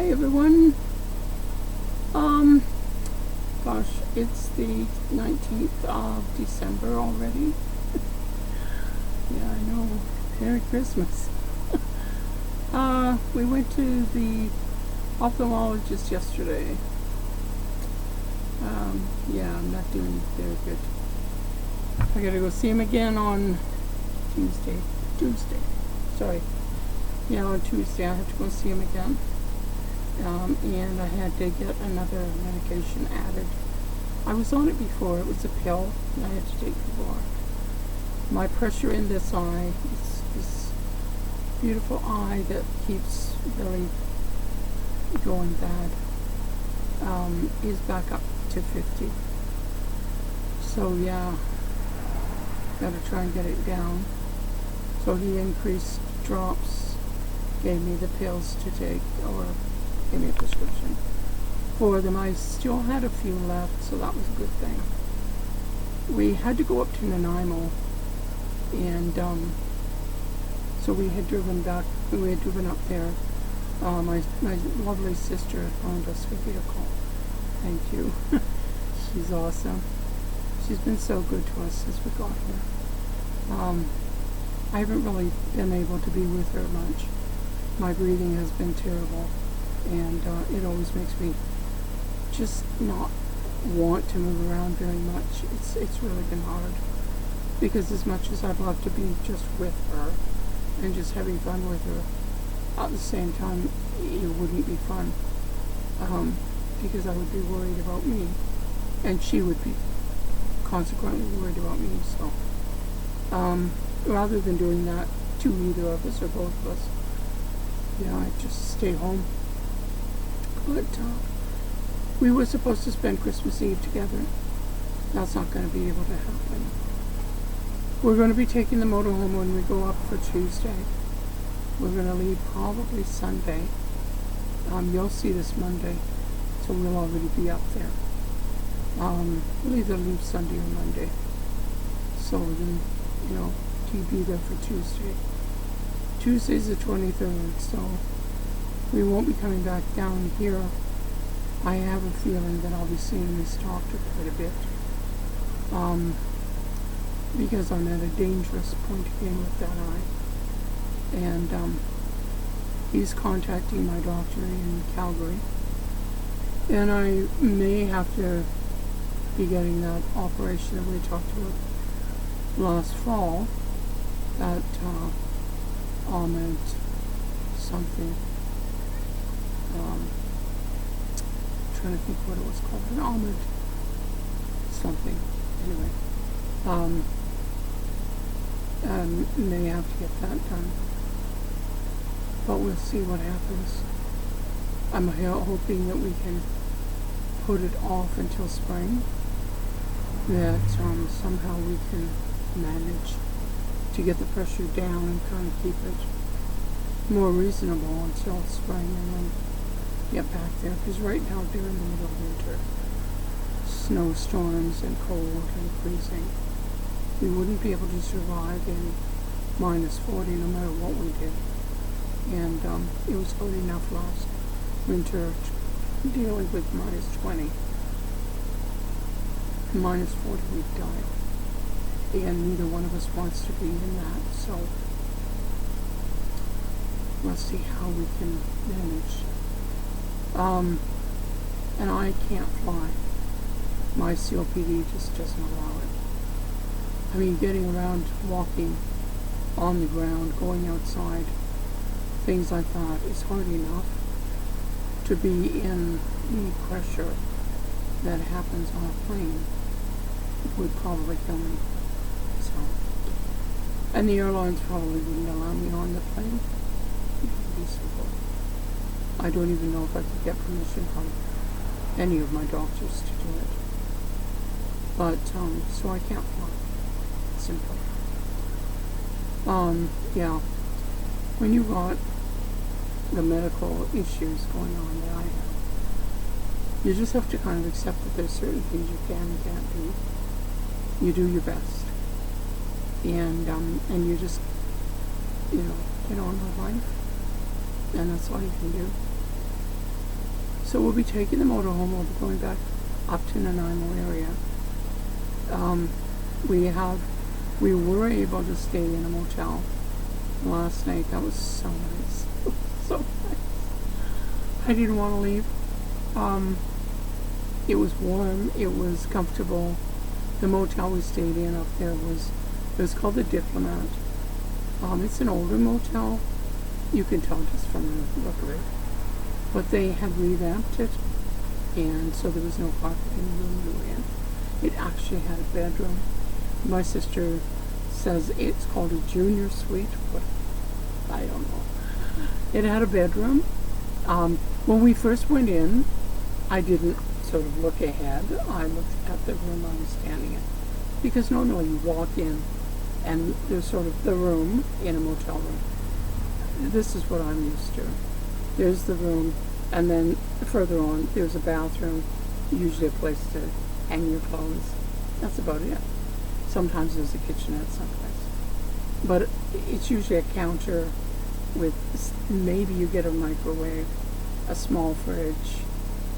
Hi everyone. Um, Gosh, it's the 19th of December already. Yeah, I know. Merry Christmas. We went to the ophthalmologist yesterday. Yeah, I'm not doing very good. I gotta go see him again on Tuesday. Sorry. Yeah, on Tuesday I have to go see him again. And I had to get another medication added. I was on it before. It was a pill that I had to take before. My pressure in this eye, this beautiful eye that keeps really going bad, is back up to 50. So yeah, gotta try and get it down. So he increased drops, gave me the pills to take, or gave me a prescription for them. I still had a few left, so that was a good thing. We had to go up to Nanaimo, and so we had driven up there. My lovely sister found us a vehicle. Thank you. She's awesome. She's been so good to us since we got here. I haven't really been able to be with her much. My breathing has been terrible, and it always makes me just not want to move around very much. It's really been hard, because as much as I'd love to be just with her and just having fun with her, at the same time it wouldn't be fun, because I would be worried about me, and she would be consequently worried about me. So rather than doing that to either of us or both of us, I just stay home. But we were supposed to spend Christmas Eve together. That's not going to be able to happen. We're going to be taking the motorhome when we go up for Tuesday. We're going to leave probably Sunday. You'll see this Monday, so we'll already be up there. We'll either leave Sunday or Monday. So then, to be there for Tuesday. Tuesday's the 23rd, so we won't be coming back down here. I have a feeling that I'll be seeing this doctor quite a bit, because I'm at a dangerous point again with that eye. And he's contacting my doctor in Calgary, and I may have to be getting that operation that we talked about last fall, that Ahmed something. Trying to think what it was called, an Ahmed something. Anyway, may have to get that done, but we'll see what happens. I'm hoping that we can put it off until spring, that somehow we can manage to get the pressure down and kind of keep it more reasonable until spring, and then get back there, because right now they're in the middle of winter. Snowstorms and cold and freezing. We wouldn't be able to survive in minus 40 no matter what we did. And it was cold enough last winter dealing with minus 20. Minus 40 we'd die. And neither one of us wants to be in that, so let's see how we can manage. And I can't fly. My COPD just doesn't allow it. I mean, getting around, walking on the ground, going outside, things like that is hard enough. To be in the pressure that happens on a plane would probably kill me. So, and the airlines probably wouldn't allow me on the plane. It would be simple. I don't even know if I could get permission from any of my doctors to do it. But, so I can't fly. Simple. Yeah. When you've got the medical issues going on that I have, you just have to kind of accept that there's certain things you can and can't do. You do your best. And you just, get on with life. And that's all you can do. So we'll be taking the motorhome. We'll be going back up to Nanaimo area. We were able to stay in a motel last night. That was so nice. So nice. I didn't want to leave. It was warm. It was comfortable. The motel we stayed in up there it was called the Diplomat. It's an older motel. You can tell just from the look of it. But they had revamped it, and so there was no carpet in the room we were in. It actually had a bedroom. My sister says it's called a junior suite, but I don't know. It had a bedroom. When we first went in, I didn't sort of look ahead. I looked at the room I was standing in. Because normally you walk in, and there's sort of the room in a motel room. This is what I'm used to. There's the room, and then further on, there's a bathroom, usually a place to hang your clothes. That's about it. Sometimes there's a kitchenette someplace. But it's usually a counter with, maybe you get a microwave, a small fridge,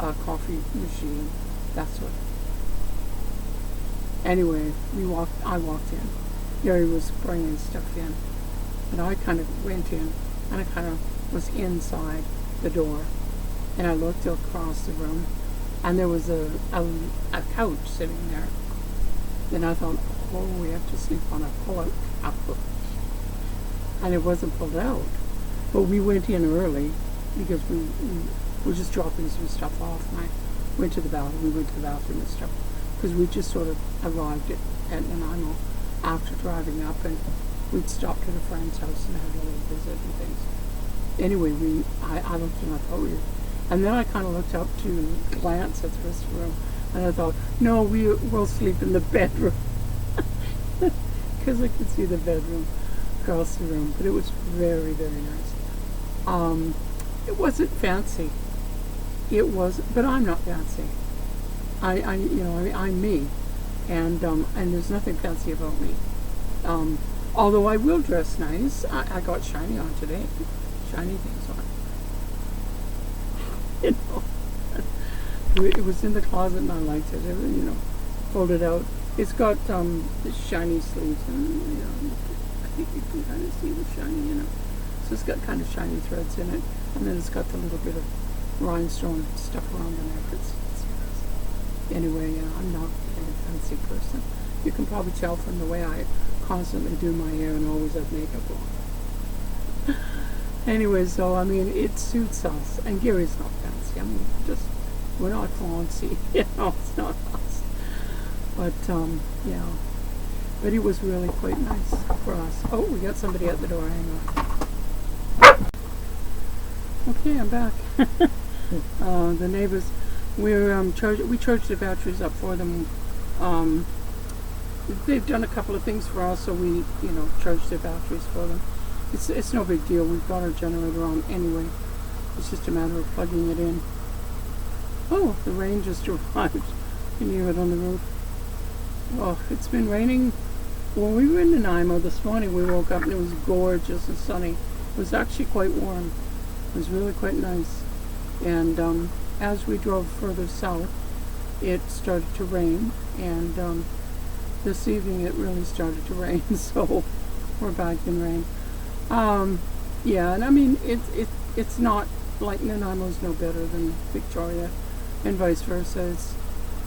a coffee machine, that sort of. Anyway, I walked in. Gary was bringing stuff in. And I kind of went in, and I kind of was inside the door. And I looked across the room, and there was a couch sitting there. Then I thought, oh, we have to sleep on a pull-out couch. And it wasn't pulled out. But we went in early because we were just dropping some stuff off. And I went to the bathroom. We went to the bathroom and stuff because we just sort of arrived at Nanaimo after driving up, and we'd stopped at a friend's house and had a little visit and things. Anyway, I looked and I thought and then I kind of looked up to glance at the rest of the room, and I thought, no, we'll sleep in the bedroom. Because I could see the bedroom across the room, but it was very, very nice. It wasn't fancy. It was, but I'm not fancy. I'm me, and there's nothing fancy about me. Although I will dress nice. I got shiny on today. Shiny things on. It was in the closet and I liked it. Folded out. It's got shiny sleeves, and I think you can kind of see the shiny, So it's got kind of shiny threads in it, and then it's got the little bit of rhinestone stuff around the neck. It's nice. Anyway, I'm not a fancy person. You can probably tell from the way I constantly do my hair and always have makeup on. Anyway, so it suits us, and Gary's not fancy. We're not fancy, it's not us. But yeah, but it was really quite nice for us. Oh, we got somebody at the door. Hang on. Okay, I'm back. The neighbors, we charged the batteries up for them. They've done a couple of things for us, so we, charged their batteries for them. It's no big deal. We've got our generator on anyway. It's just a matter of plugging it in. Oh, the rain just arrived. Can you hear it on the roof? Oh, it's been raining. When we were in Nanaimo this morning, we woke up and it was gorgeous and sunny. It was actually quite warm. It was really quite nice. And as we drove further south, it started to rain. And this evening it really started to rain, so we're back in rain. Yeah, and it's not like Nanaimo's no better than Victoria, and vice versa.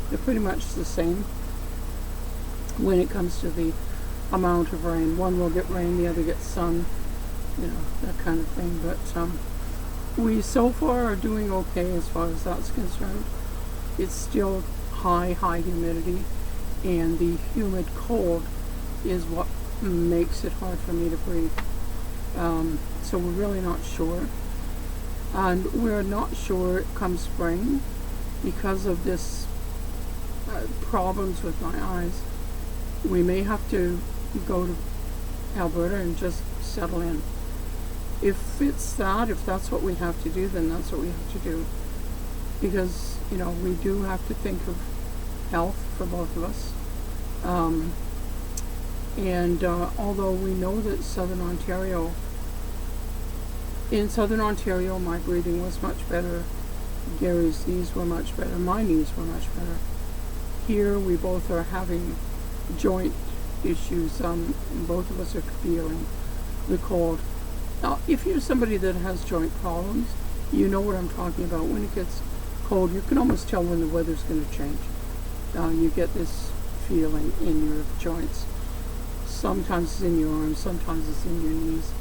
They're pretty much the same when it comes to the amount of rain. One will get rain, the other gets sun, that kind of thing. But we so far are doing okay as far as that's concerned. It's still high humidity, and the humid cold is what makes it hard for me to breathe. So we're really not sure. And we're not sure come spring because of this problems with my eyes. We may have to go to Alberta and just settle in. If that's what we have to do, then that's what we have to do. Because, we do have to think of health for both of us. And although we know that in Southern Ontario, my breathing was much better Gary's knees were much better. My knees were much better. Here we both are having joint issues. Both of us are feeling the cold. Now, if you're somebody that has joint problems, you know what I'm talking about. When it gets cold, you can almost tell when the weather's going to change. You get this feeling in your joints. Sometimes it's in your arms, sometimes it's in your knees,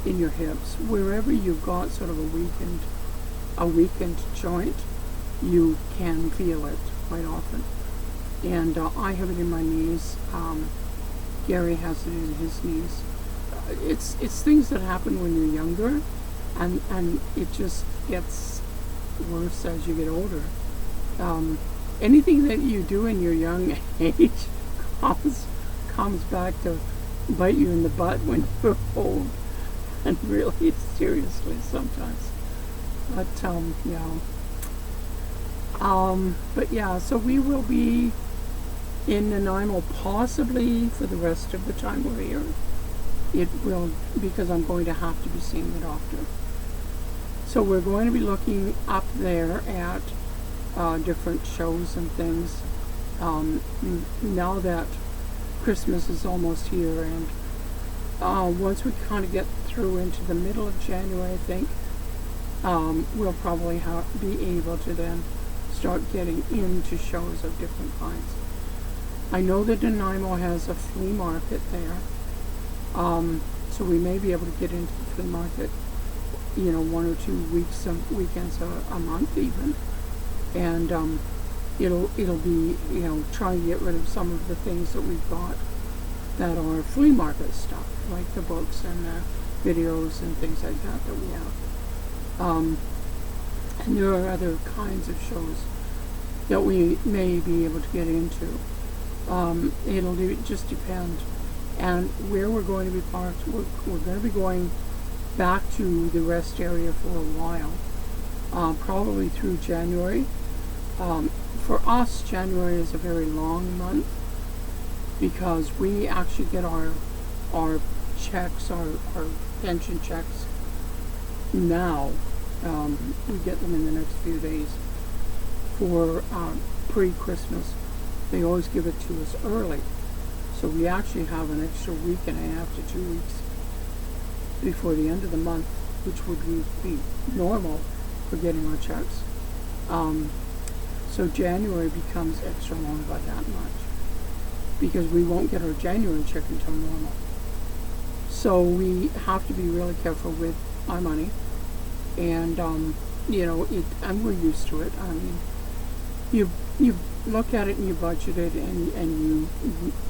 in your hips. Wherever you've got sort of a weakened joint, you can feel it quite often. And I have it in my knees. Gary has it in his knees. It's things that happen when you're younger, and it just gets worse as you get older. Anything that you do in your young age comes back to bite you in the butt when you're old, and really seriously sometimes. But but yeah, so we will be in Nanaimo possibly for the rest of the time we're here. It will, because I'm going to have to be seeing the doctor. So we're going to be looking up there at different shows and things. Now that Christmas is almost here, and once we kind of get through into the middle of January, I think, we'll probably be able to then start getting into shows of different kinds. I know that Nanaimo has a flea market there, so we may be able to get into the flea market, 1 or 2 weekends a month even, and it'll be trying to get rid of some of the things that we've got that are flea market stuff, like the books and the videos and things like that we have. And there are other kinds of shows that we may be able to get into. It'll just depend. And where we're going to be parked, we're going to be going back to the rest area for a while, probably through January. For us, January is a very long month because we actually get our checks, our pension checks now. We get them in the next few days for pre-Christmas. They always give it to us early. So we actually have an extra week and a half to 2 weeks before the end of the month, which would be normal for getting our checks. So January becomes extra long by that much because we won't get our January check until normal. So we have to be really careful with our money, and and we're used to it. I mean, you look at it and you budget it, and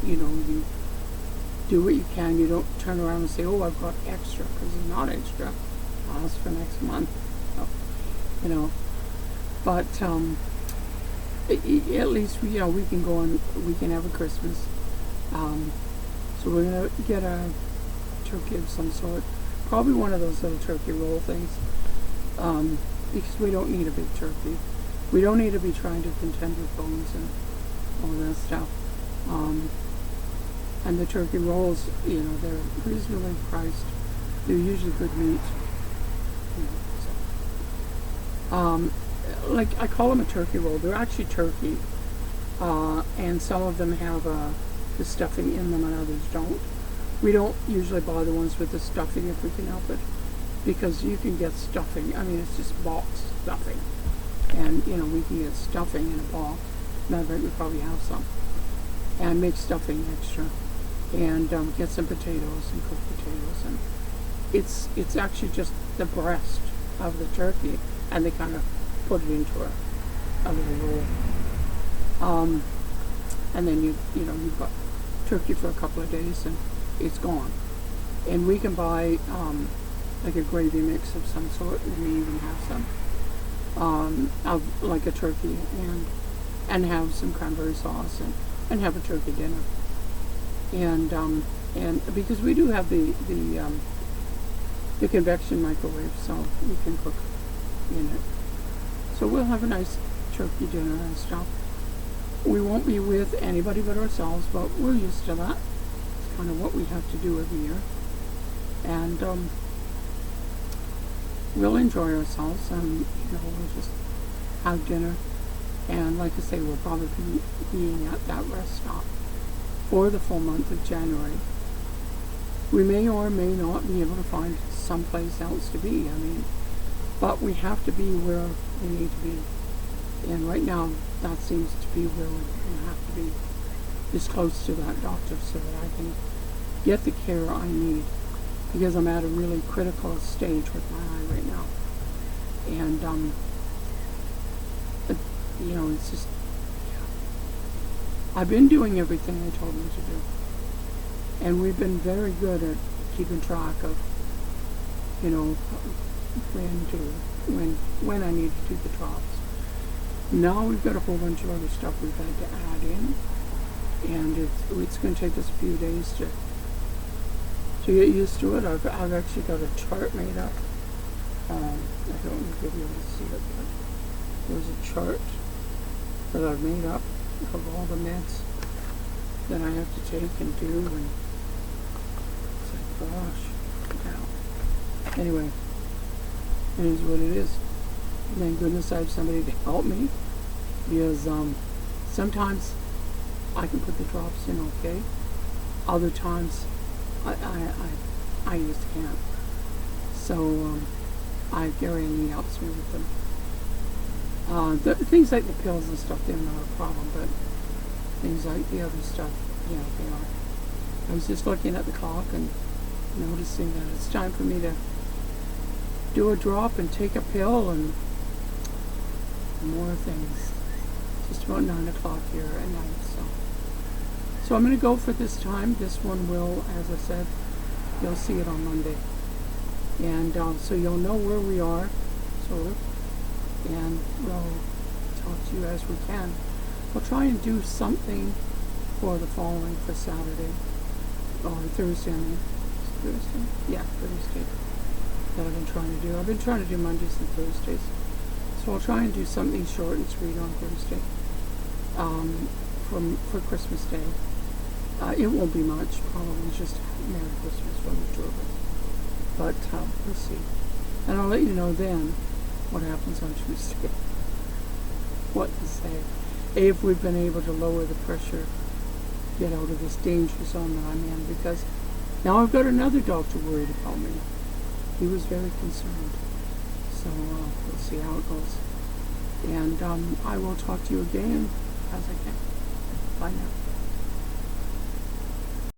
you do what you can. You don't turn around and say, "Oh, I've got extra," because it's not extra. That's for next month, But at least we can go and we can have a Christmas. So we're gonna get a turkey of some sort, probably one of those little turkey roll things, because we don't need a big turkey. We don't need to be trying to contend with bones and all that stuff. And the turkey rolls, they're reasonably priced. They're usually good meat. Like I call them a turkey roll. They're actually turkey, and some of them have the stuffing in them, and others don't. We don't usually buy the ones with the stuffing if we can help it, because you can get stuffing. I mean, it's just box stuffing, and we can get stuffing in a box. Matter of fact, we probably have some, and make stuffing extra, and get some potatoes and cooked potatoes, and it's actually just the breast of the turkey, and they kind of put it into a little roll. And then you've got turkey for a couple of days and it's gone. And we can buy like a gravy mix of some sort, and we even have some of like a turkey, and have some cranberry sauce and have a turkey dinner. And because we do have the convection microwave, so we can cook in it. So we'll have a nice turkey dinner and stuff. We won't be with anybody but ourselves, but we're used to that. It's kind of what we have to do every year. And we'll enjoy ourselves, and we'll just have dinner, and like I say, we'll probably be being at that rest stop for the full month of January. We may or may not be able to find someplace else to be. I mean, but we have to be where we need to be. And right now, that seems to be where we have to be, is close to that doctor so that I can get the care I need, because I'm at a really critical stage with my eye right now. And, you know, it's just, I've been doing everything they told me to do. And we've been very good at keeping track of, you know, when I need to do the drops. Now we've got a whole bunch of other stuff we've had to add in, and it's going to take us a few days to get used to it. I've actually got a chart made up. I don't know if you'll be able to see it, but there's a chart that I've made up of all the meds that I have to take and do, and it's like, gosh, wow. Anyway, it is what it is. Thank goodness I have somebody to help me, because sometimes I can put the drops in okay. Other times I just can't. So Gary and he helps me with them. Things like the pills and stuff, they're not a problem, but things like the other stuff, yeah, they are. I was just looking at the clock and noticing that it's time for me to do a drop and take a pill and more things. It's just about 9 o'clock here at night, so I'm going to go for this time. This one will, as I said, you'll see it on Monday. And so you'll know where we are, sort of, and we'll talk to you as we can. We'll try and do something for the following, for Saturday, or Thursday, I mean. Thursday? Yeah, Thursday. That I've been trying to do. I've been trying to do Mondays and Thursdays. So I'll try and do something short and sweet on Thursday, for Christmas Day. It won't be much, probably just Merry Christmas from the two of us. But we'll see. And I'll let you know then what happens on Tuesday. What to say. If we've been able to lower the pressure, get out of this danger zone that I'm in, because now I've got another doctor worried about me. He was very concerned. So we'll see how it goes. And I will talk to you again as I can. Bye now.